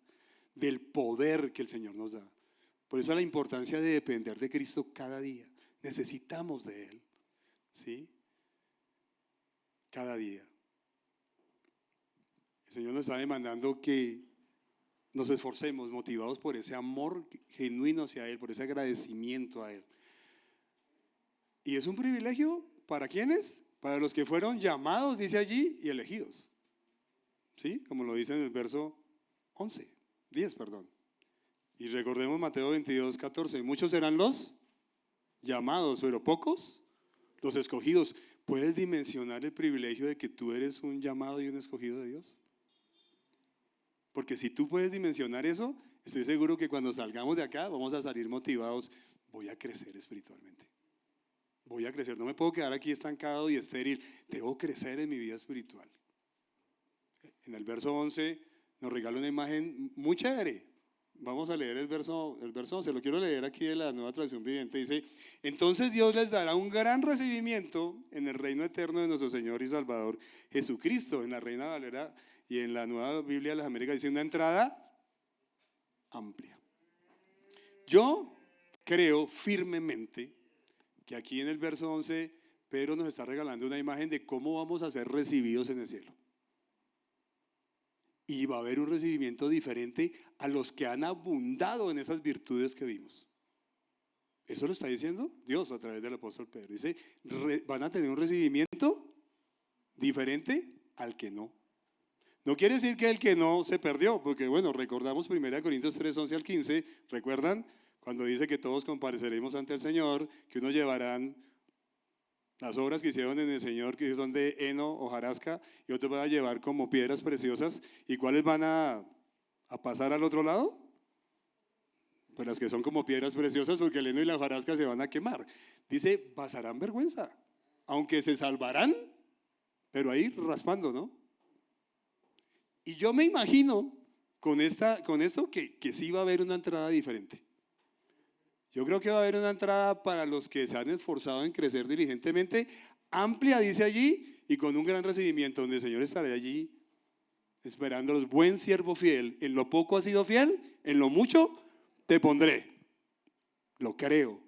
del poder que el Señor nos da. Por eso la importancia de depender de Cristo cada día. Necesitamos de Él, ¿sí? Cada día. El Señor nos está demandando que nos esforcemos, motivados por ese amor genuino hacia Él, por ese agradecimiento a Él. Y es un privilegio, ¿para quiénes? Para los que fueron llamados, dice allí, y elegidos. ¿Sí? Como lo dice en el verso 10. Y recordemos Mateo 22, 14. Muchos serán los llamados, pero pocos los escogidos. ¿Puedes dimensionar el privilegio de que tú eres un llamado y un escogido de Dios? Porque si tú puedes dimensionar eso, estoy seguro que cuando salgamos de acá vamos a salir motivados. Voy a crecer espiritualmente. Voy a crecer, no me puedo quedar aquí estancado y estéril. Debo crecer en mi vida espiritual. En el verso 11 nos regala una imagen muy chévere. Vamos a leer el verso 11, lo quiero leer aquí de la Nueva Traducción Viviente. Dice: entonces Dios les dará un gran recibimiento en el reino eterno de nuestro Señor y Salvador Jesucristo. En la Reina Valera y en la Nueva Biblia de las Américas dice una entrada amplia. Yo creo firmemente que aquí en el verso 11 Pedro nos está regalando una imagen de cómo vamos a ser recibidos en el cielo. Y va a haber un recibimiento diferente a los que han abundado en esas virtudes que vimos. Eso lo está diciendo Dios a través del apóstol Pedro. Dice, van a tener un recibimiento diferente al que no. No quiere decir que el que no se perdió, porque bueno, recordamos 1 Corintios 3, 11 al 15, ¿recuerdan? Cuando dice que todos compareceremos ante el Señor, que unos llevarán las obras que hicieron en el Señor, que son de heno o hojarasca, y otros van a llevar como piedras preciosas. ¿Y cuáles van a pasar al otro lado? Pues las que son como piedras preciosas, porque el heno y la hojarasca se van a quemar. Dice, pasarán vergüenza, aunque se salvarán, pero ahí raspando, ¿no? Y yo me imagino con esto que sí va a haber una entrada diferente. Yo creo que va a haber una entrada para los que se han esforzado en crecer diligentemente, amplia, dice allí, y con un gran recibimiento, donde el Señor estará allí esperándolos. Buen siervo fiel, en lo poco has sido fiel, en lo mucho te pondré. lo creo,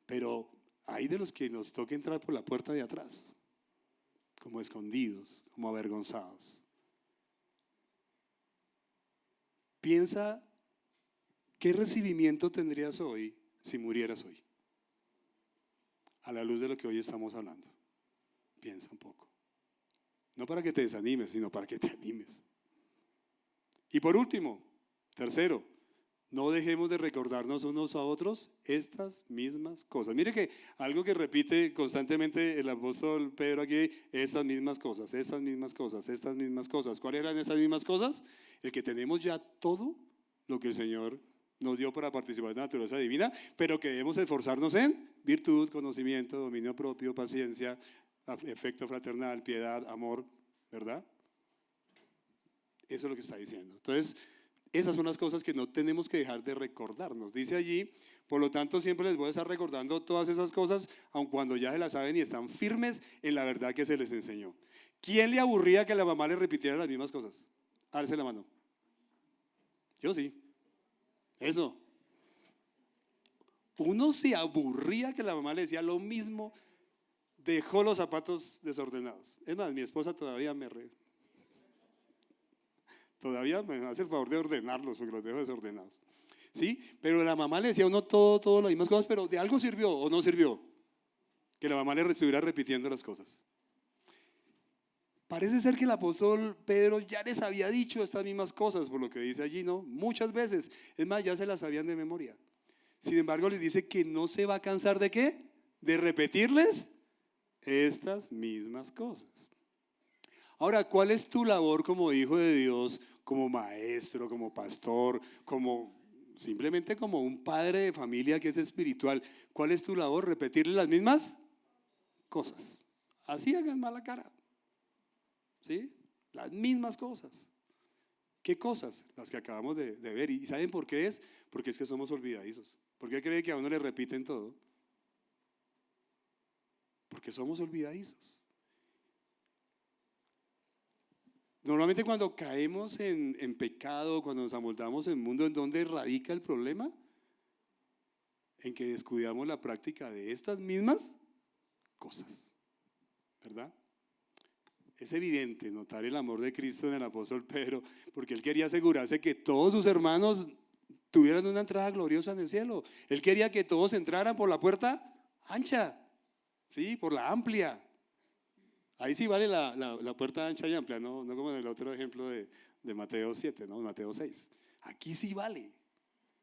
pero hay de los que nos toca entrar por la puerta de atrás, como escondidos, como avergonzados. Piensa, ¿qué recibimiento tendrías hoy si murieras hoy? A la luz de lo que hoy estamos hablando. Piensa un poco. No para que te desanimes, sino para que te animes. Y por último, tercero, no dejemos de recordarnos unos a otros estas mismas cosas. Mire que algo que repite constantemente el apóstol Pedro aquí, estas mismas cosas, estas mismas cosas, estas mismas cosas. ¿Cuáles eran estas mismas cosas? El que tenemos ya todo lo que el Señor nos dio para participar de la naturaleza divina, pero que debemos esforzarnos en virtud, conocimiento, dominio propio, paciencia, afecto fraternal, piedad, amor, ¿verdad? Eso es lo que está diciendo. Entonces, esas son las cosas que no tenemos que dejar de recordarnos. Dice allí, por lo tanto, siempre les voy a estar recordando todas esas cosas, aun cuando ya se las saben y están firmes en la verdad que se les enseñó. ¿Quién le aburría que la mamá le repitiera las mismas cosas? Alce la mano. Yo sí. Eso. Uno se aburría que la mamá le decía lo mismo, dejó los zapatos desordenados. Es más, mi esposa todavía me hace el favor de ordenarlos porque los dejo desordenados. ¿Sí? Pero la mamá le decía a uno todo las mismas cosas, pero ¿de algo sirvió o no sirvió? Que la mamá le estuviera repitiendo las cosas. Parece ser que el apóstol Pedro ya les había dicho estas mismas cosas, por lo que dice allí, ¿no? Muchas veces. Es más, ya se las sabían de memoria. Sin embargo, les dice que no se va a cansar ¿de qué? De repetirles estas mismas cosas. Ahora, ¿cuál es tu labor como hijo de Dios, como maestro, como pastor, simplemente como un padre de familia que es espiritual? ¿Cuál es tu labor? Repetirle las mismas cosas. Así hagan mala cara. ¿Sí? Las mismas cosas. ¿Qué cosas? Las que acabamos de ver. ¿Y saben por qué es? Porque es que somos olvidadizos. ¿Por qué cree que a uno le repiten todo? Porque somos olvidadizos. Normalmente cuando caemos en pecado, cuando nos amoldamos en el mundo, ¿en dónde radica el problema? En que descuidamos la práctica de estas mismas cosas, ¿verdad? Es evidente notar el amor de Cristo en el apóstol Pedro, porque él quería asegurarse que todos sus hermanos tuvieran una entrada gloriosa en el cielo. Él quería que todos entraran por la puerta ancha, ¿sí? Por la amplia. Ahí sí vale la puerta ancha y amplia, no como en el otro ejemplo de Mateo 7, ¿no? Mateo 6. Aquí sí vale,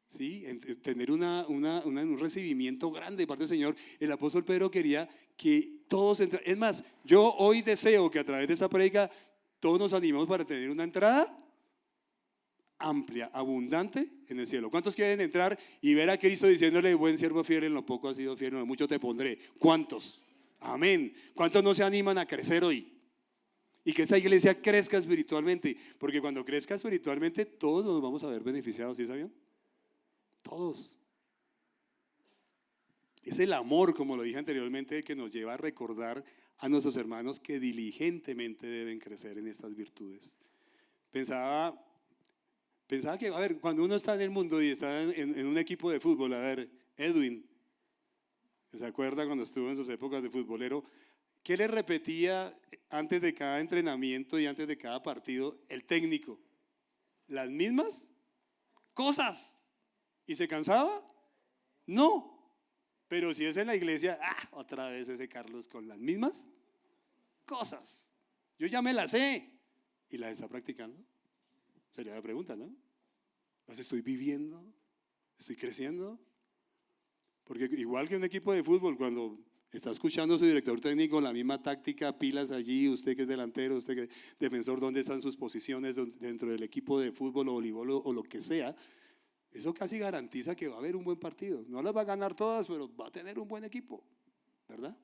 ¿sí? Tener un recibimiento grande de parte del Señor. El apóstol Pedro quería que todos entraran. Es más, yo hoy deseo que a través de esta prédica todos nos animemos para tener una entrada amplia, abundante en el cielo. ¿Cuántos quieren entrar y ver a Cristo diciéndole, buen siervo fiel, en lo poco has sido fiel, en lo mucho te pondré? ¿Cuántos? Amén. ¿Cuántos no se animan a crecer hoy? Y que esta iglesia crezca espiritualmente, porque cuando crezca espiritualmente todos nos vamos a ver beneficiados, ¿sí sabían? Todos. Es el amor, como lo dije anteriormente, que nos lleva a recordar a nuestros hermanos que diligentemente deben crecer en estas virtudes. Pensaba que, a ver, cuando uno está en el mundo y está en un equipo de fútbol, a ver, Edwin, ¿se acuerda cuando estuvo en sus épocas de futbolero? ¿Qué le repetía antes de cada entrenamiento y antes de cada partido el técnico? ¿Las mismas cosas? ¿Y se cansaba? No. Pero si es en la iglesia, otra vez ese Carlos con las mismas cosas. Yo ya me las sé. ¿Y las está practicando? Sería la pregunta, ¿no? ¿Las estoy viviendo? ¿Estoy creciendo? Porque igual que un equipo de fútbol, cuando está escuchando a su director técnico la misma táctica, pilas allí, usted que es delantero, usted que es defensor, ¿dónde están sus posiciones dentro del equipo de fútbol o voleibol o lo que sea? Eso casi garantiza que va a haber un buen partido. No las va a ganar todas, pero va a tener un buen equipo, ¿verdad?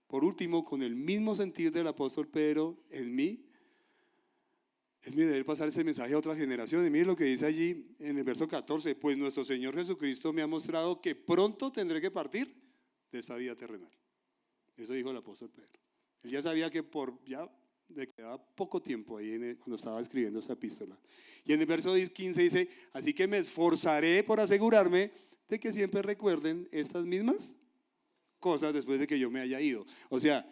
Por último, con el mismo sentir del apóstol Pedro en mí, es mi deber pasar ese mensaje a otras generaciones. Miren lo que dice allí en el verso 14. Pues nuestro Señor Jesucristo me ha mostrado que pronto tendré que partir de esta vida terrenal. Eso dijo el apóstol Pedro. Él ya sabía que ya le quedaba poco tiempo ahí cuando estaba escribiendo esa epístola. Y en el verso 15 dice, así que me esforzaré por asegurarme de que siempre recuerden estas mismas cosas después de que yo me haya ido. O sea,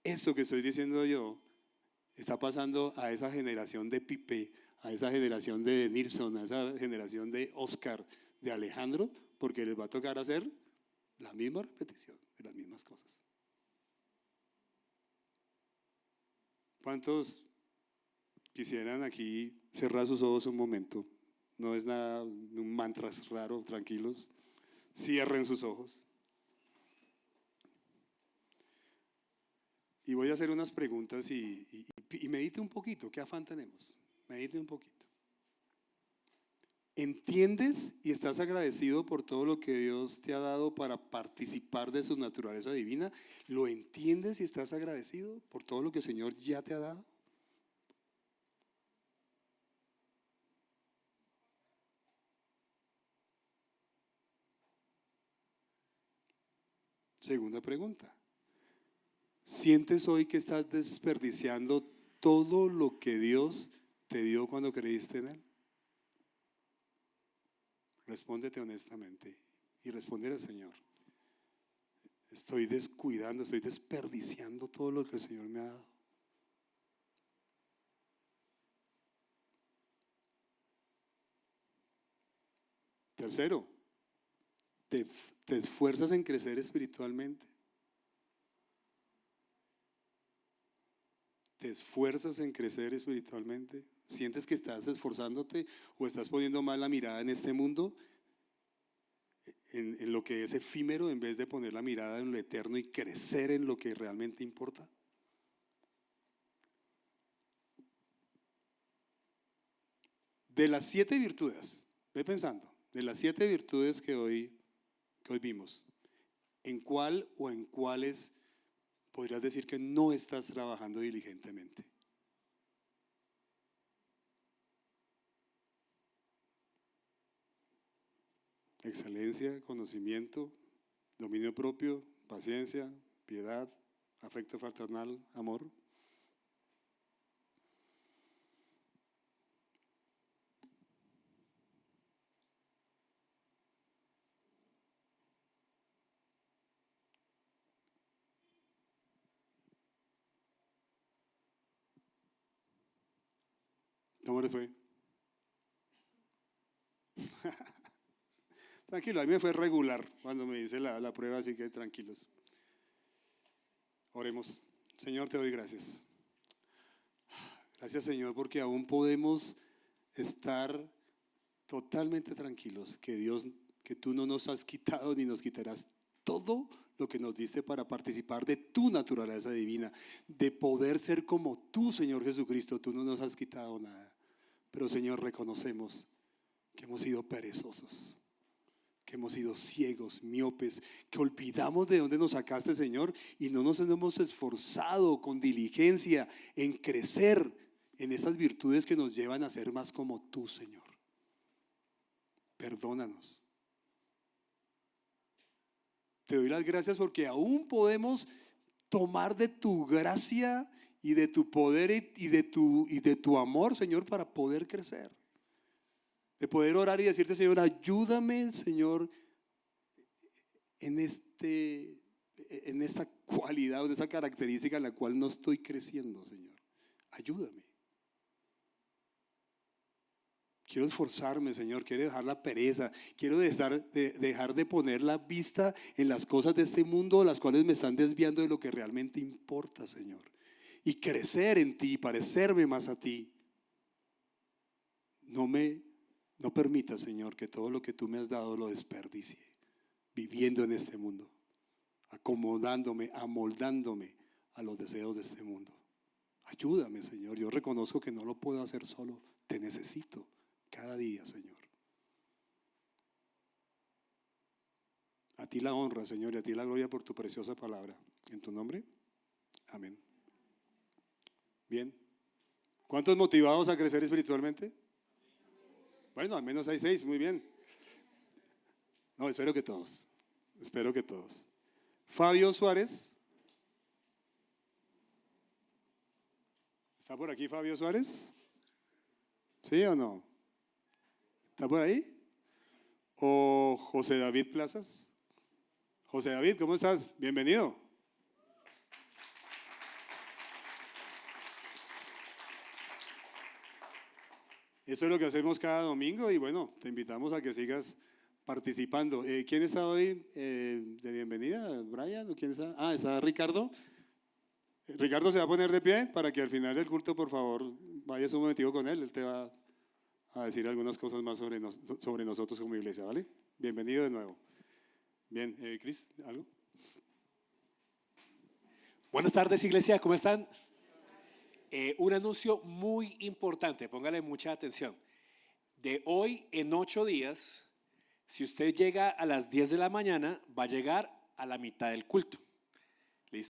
esto que estoy diciendo yo está pasando a esa generación de Pipe, a esa generación de Nilsson, a esa generación de Oscar, de Alejandro, porque les va a tocar hacer la misma repetición de las mismas cosas. ¿Cuántos quisieran aquí cerrar sus ojos un momento? No es nada, un mantra raro, tranquilos. Cierren sus ojos. Y voy a hacer unas preguntas y medite un poquito. ¿Qué afán tenemos? Medite un poquito. ¿Entiendes y estás agradecido por todo lo que Dios te ha dado para participar de su naturaleza divina? ¿Lo entiendes y estás agradecido por todo lo que el Señor ya te ha dado? Segunda pregunta. ¿Sientes hoy que estás desperdiciando todo lo que Dios te dio cuando creíste en Él? Respóndete honestamente y responde al Señor. Estoy descuidando, estoy desperdiciando todo lo que el Señor me ha dado. Tercero, ¿te esfuerzas en crecer espiritualmente? ¿Te esfuerzas en crecer espiritualmente? ¿Sientes que estás esforzándote o estás poniendo más la mirada en este mundo, en lo que es efímero, en vez de poner la mirada en lo eterno y crecer en lo que realmente importa? De las 7 virtudes, ve pensando, de las 7 virtudes que hoy vimos, ¿en cuál o en cuáles podrías decir que no estás trabajando diligentemente? Excelencia, conocimiento, dominio propio, paciencia, piedad, afecto fraternal, amor. ¿Cómo le fue? Tranquilo, a mí me fue regular cuando me hice la prueba, así que tranquilos. Oremos. Señor, te doy gracias. Gracias, Señor, porque aún podemos estar totalmente tranquilos que Dios, que tú no nos has quitado ni nos quitarás todo lo que nos diste para participar de tu naturaleza divina, de poder ser como tú, Señor Jesucristo. Tú no nos has quitado nada. Pero, Señor, reconocemos que hemos sido perezosos, que hemos sido ciegos, miopes, que olvidamos de dónde nos sacaste, Señor, y no nos hemos esforzado con diligencia en crecer en esas virtudes que nos llevan a ser más como tú, Señor. Perdónanos. Te doy las gracias porque aún podemos tomar de tu gracia y de tu poder y de tu amor, Señor, para poder crecer. De poder orar y decirte, Señor, ayúdame, Señor, en esta cualidad, en esta característica en la cual no estoy creciendo, Señor. Ayúdame. Quiero esforzarme, Señor. Quiero dejar la pereza. Quiero dejar de poner la vista en las cosas de este mundo, las cuales me están desviando de lo que realmente importa, Señor. Y crecer en ti, parecerme más a ti. No permita, Señor, que todo lo que tú me has dado lo desperdicie, viviendo en este mundo, acomodándome, amoldándome a los deseos de este mundo. Ayúdame, Señor. Yo reconozco que no lo puedo hacer solo. Te necesito cada día, Señor. A ti la honra, Señor, y a ti la gloria por tu preciosa palabra. En tu nombre, amén. Bien. ¿Cuántos motivados a crecer espiritualmente? Bueno, al menos hay 6, muy bien. No, espero que todos. Espero que todos. Fabio Suárez. ¿Está por aquí Fabio Suárez? ¿Sí o no? ¿Está por ahí? o José David Plazas. José David, ¿cómo estás? Bienvenido. Eso es lo que hacemos cada domingo y bueno, te invitamos a que sigas participando. ¿Quién está hoy de bienvenida? ¿Brian? ¿O quién está? Ah, está Ricardo. Ricardo se va a poner de pie para que al final del culto, por favor, vayas un momentico con él. Él te va a decir algunas cosas más sobre nosotros como iglesia, ¿vale? Bienvenido de nuevo. Bien, Cris, ¿algo? Buenas tardes, iglesia, ¿cómo están? Un anuncio muy importante, póngale mucha atención. De hoy en 8 días, si usted llega a las 10 de la mañana, va a llegar a la mitad del culto.